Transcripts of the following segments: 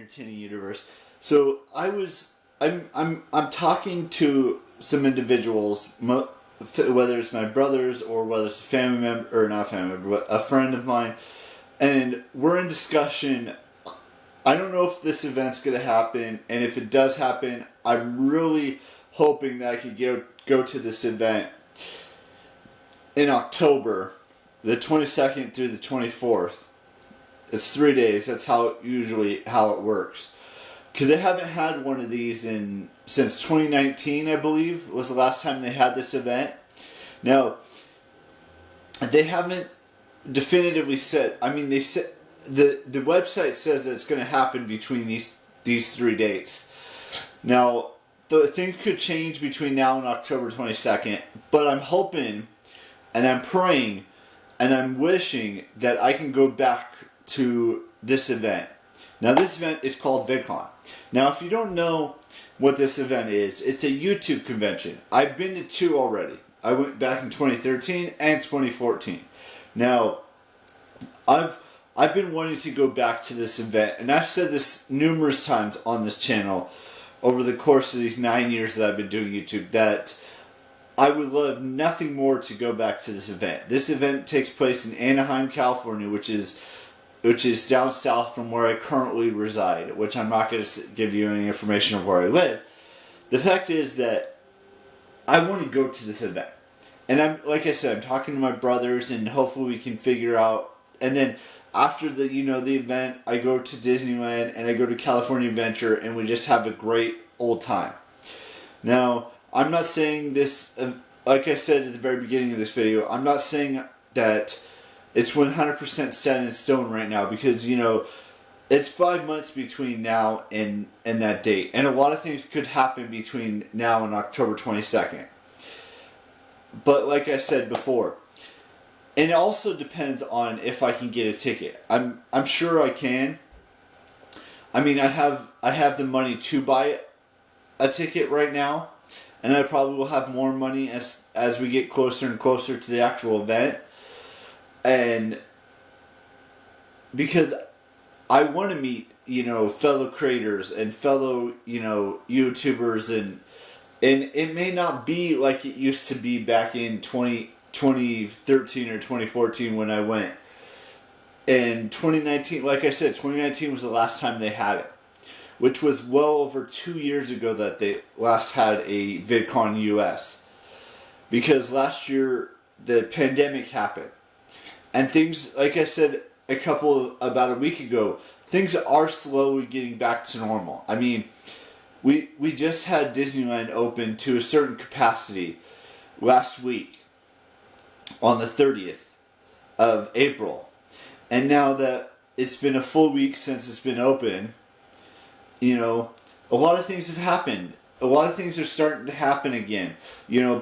entertaining universe. So I'm talking to some individuals, whether it's my brothers or whether it's a family member, or not a family member, but a friend of mine, and we're in discussion. I don't know if this event's going to happen, and if it does happen, I'm really hoping that I could go to this event in October, the 22nd through the 24th. It's 3 days. That's how it works. Because they haven't had one of these since 2019, I believe, was the last time they had this event. Now, they haven't definitively said. I mean, they said the website says that it's going to happen between these 3 dates. Now, things could change between now and October 22nd, but I'm hoping, and I'm praying, and I'm wishing that I can go back to this event. Now, this event is called VidCon. Now, if you don't know what this event is, it's a YouTube convention. I've been to 2 already. I went back in 2013 and 2014. Now, I've been wanting to go back to this event, and I've said this numerous times on this channel over the course of these 9 years that I've been doing YouTube, that I would love nothing more to go back to this event. This event takes place in Anaheim, California, which is down south from where I currently reside, which I'm not going to give you any information of where I live. The fact is that I want to go to this event. And like I said, I'm talking to my brothers, and hopefully we can figure out, and then after the event, I go to Disneyland and I go to California Adventure, and we just have a great old time. Now, I'm not saying this, like I said at the very beginning of this video, I'm not saying that it's 100% set in stone right now, because, it's 5 months between now and that date. And a lot of things could happen between now and October 22nd. But like I said before, and it also depends on if I can get a ticket. I'm sure I can. I mean, I have the money to buy a ticket right now, and I probably will have more money as we get closer and closer to the actual event. And because I want to meet, fellow creators and fellow, YouTubers, and it may not be like it used to be back in 2013 or 2014 when I went. In 2019, like I said, 2019 was the last time they had it, which was well over 2 years ago that they last had a VidCon US. Because last year, the pandemic happened. And things, like I said about a week ago, things are slowly getting back to normal. I mean, we just had Disneyland open to a certain capacity last week on the 30th of April. And now that it's been a full week since it's been open, a lot of things have happened. A lot of things are starting to happen again.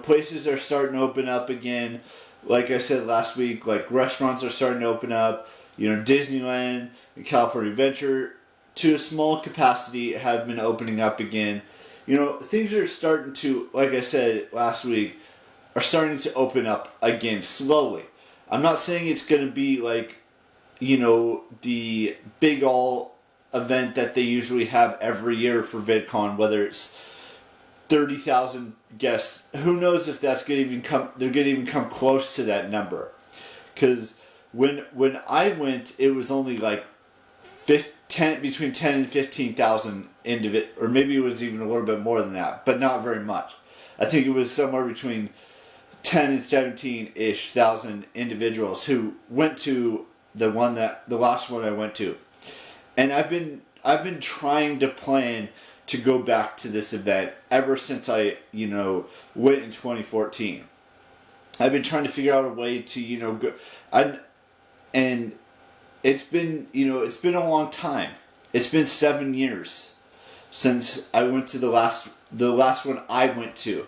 Places are starting to open up again. Like I said last week, like restaurants are starting to open up. Disneyland and California Adventure, to a small capacity, have been opening up again. Things are starting to, like I said last week, are starting to open up again slowly. I'm not saying it's going to be like, the big all event that they usually have every year for VidCon, whether it's 30,000 guests. Who knows if that's going to even come? They're going to even come close to that number, because when I went, it was only like between 10 and 15,000 or maybe it was even a little bit more than that, but not very much. I think it was somewhere between 10 and 17-ish thousand individuals who went to the last one I went to, and I've been trying to plan to go back to this event ever since I, went in 2014. I've been trying to figure out a way to, go, and it's been, it's been a long time. It's been 7 years since I went to the last one I went to,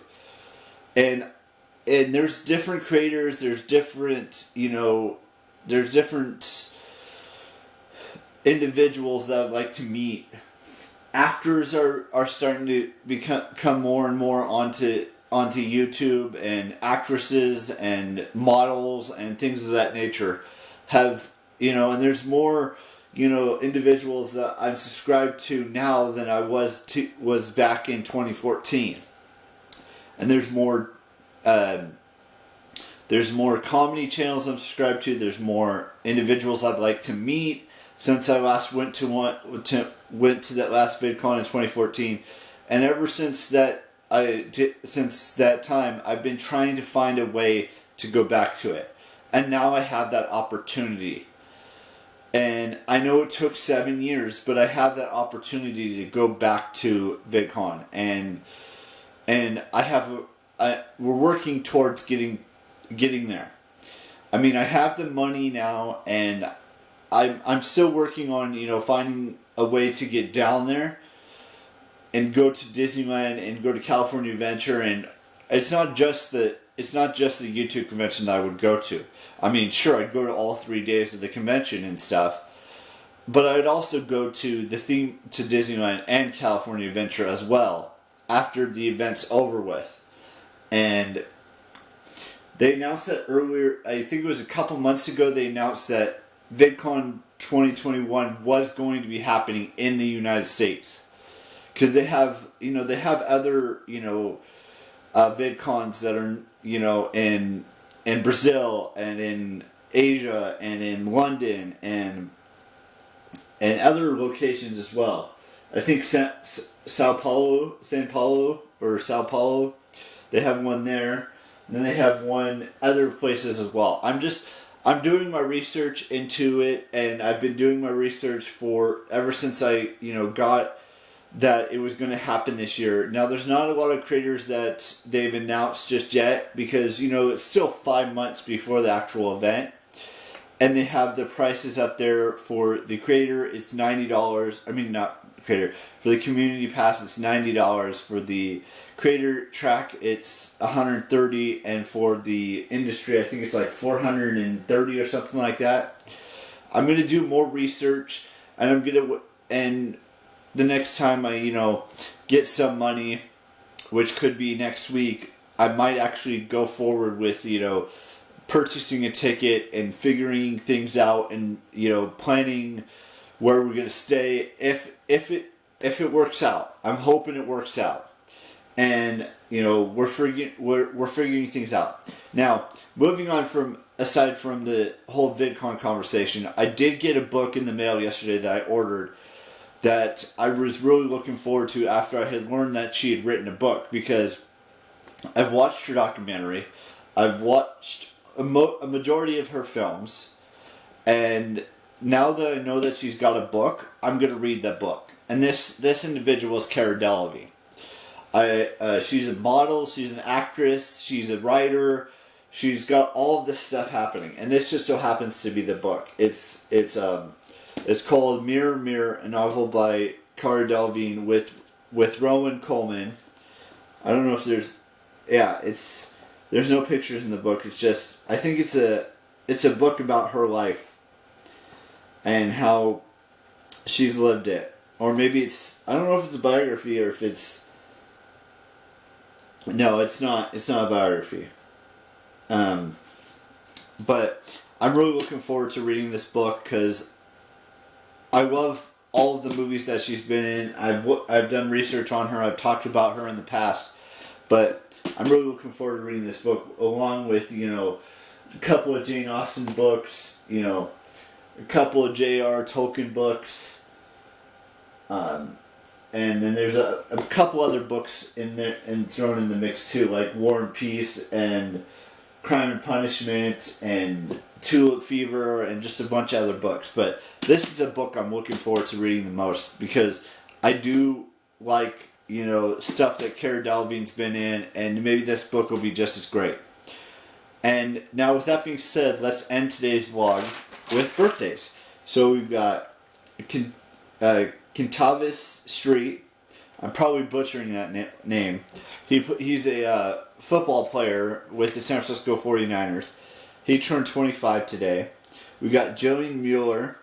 and there's different creators, there's different, there's different individuals that I'd like to meet. Actors are starting to come more and more onto YouTube, and actresses and models and things of that nature have, and there's more, individuals that I'm subscribed to now than I was back in 2014. And there's more comedy channels I'm subscribed to. There's more individuals I'd like to meet since I last went to that last VidCon in 2014, and ever since that time, I've been trying to find a way to go back to it, and now I have that opportunity. And I know it took 7 years, but I have that opportunity to go back to VidCon, and we're working towards getting there. I mean, I have the money now, and I'm still working on finding a way to get down there and go to Disneyland and go to California Adventure. And it's not just the YouTube convention that I would go to. I mean, sure, I'd go to all 3 days of the convention and stuff, but I'd also go to Disneyland and California Adventure as well after the event's over with. And they announced that earlier, I think it was a couple months ago, they announced that VidCon 2021 was going to be happening in the United States. Because they have other, VidCons that are, in Brazil and in Asia and in London and other locations as well. I think Sao Paulo, they have one there. And then they have one other places as well. I'm doing my research into it, and I've been doing my research ever since I, got that it was going to happen this year. Now, there's not a lot of creators that they've announced just yet because, it's still 5 months before the actual event. And they have the prices up there for the creator, it's $90. I mean, not creator. For the community pass, it's $90. For the creator track, it's $130, and for the industry, I think it's like $430 or something like that. I'm gonna do more research, and and the next time I get some money, which could be next week, I might actually go forward with purchasing a ticket and figuring things out and planning where we're gonna stay if it works out. I'm hoping it works out. And we're figuring things out. Now, moving on aside from the whole VidCon conversation, I did get a book in the mail yesterday that I ordered that I was really looking forward to after I had learned that she had written a book, because I've watched her documentary, I've watched a majority of her films, and now that I know that she's got a book, I'm going to read that book. And this individual is Cara Delevingne. She's a model, she's an actress, she's a writer, she's got all of this stuff happening, and this just so happens to be the book. It's called Mirror Mirror, a novel by Cara Delevingne with Rowan Coleman. I don't know if there's no pictures in the book. It's just, I think it's a book about her life and how she's lived it, or maybe I don't know if it's a biography or if it's. No, it's not. It's not a biography. But I'm really looking forward to reading this book because I love all of the movies that she's been in. I've done research on her. I've talked about her in the past, but I'm really looking forward to reading this book along with a couple of Jane Austen books, a couple of J.R. Tolkien books. And then there's a couple other books in there and thrown in the mix too, like War and Peace and Crime and Punishment and Tulip Fever and just a bunch of other books. But this is a book I'm looking forward to reading the most because I do like, stuff that Cara Delevingne's been in, and maybe this book will be just as great. And now with that being said, let's end today's vlog with birthdays. So we've got Quintavis Street. I'm probably butchering that name. He's a football player with the San Francisco 49ers. He turned 25 today. We got Jillian Mueller,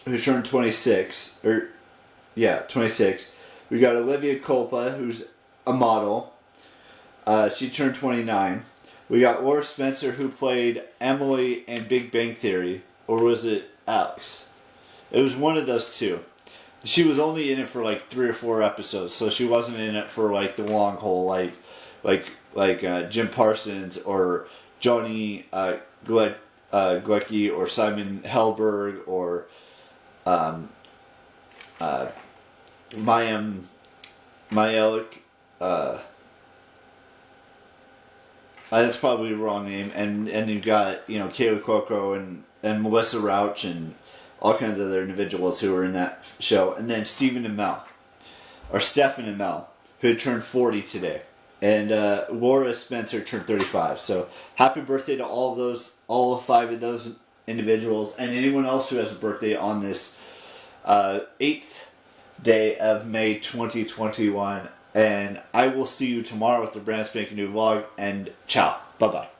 who turned 26. 26. We got Olivia Culpa, who's a model. She turned 29. We got Laura Spencer, who played Emily in Big Bang Theory. Or was it Alex? It was one of those two. She was only in it for like 3 or 4 episodes, so she wasn't in it for like the long haul, like Jim Parsons or Johnny Guecki or Simon Helberg or Mayalik. That's probably the wrong name. And you've got, Kayla Cuoco and Melissa Rauch and all kinds of other individuals who were in that show. And then Stephen Amell, or Stephen Amell, who had turned 40 today. And Laura Spencer turned 35. So happy birthday to all 5 of those individuals, and anyone else who has a birthday on this 8th day of May 2021. And I will see you tomorrow with the brand spanking new vlog. And ciao. Bye-bye.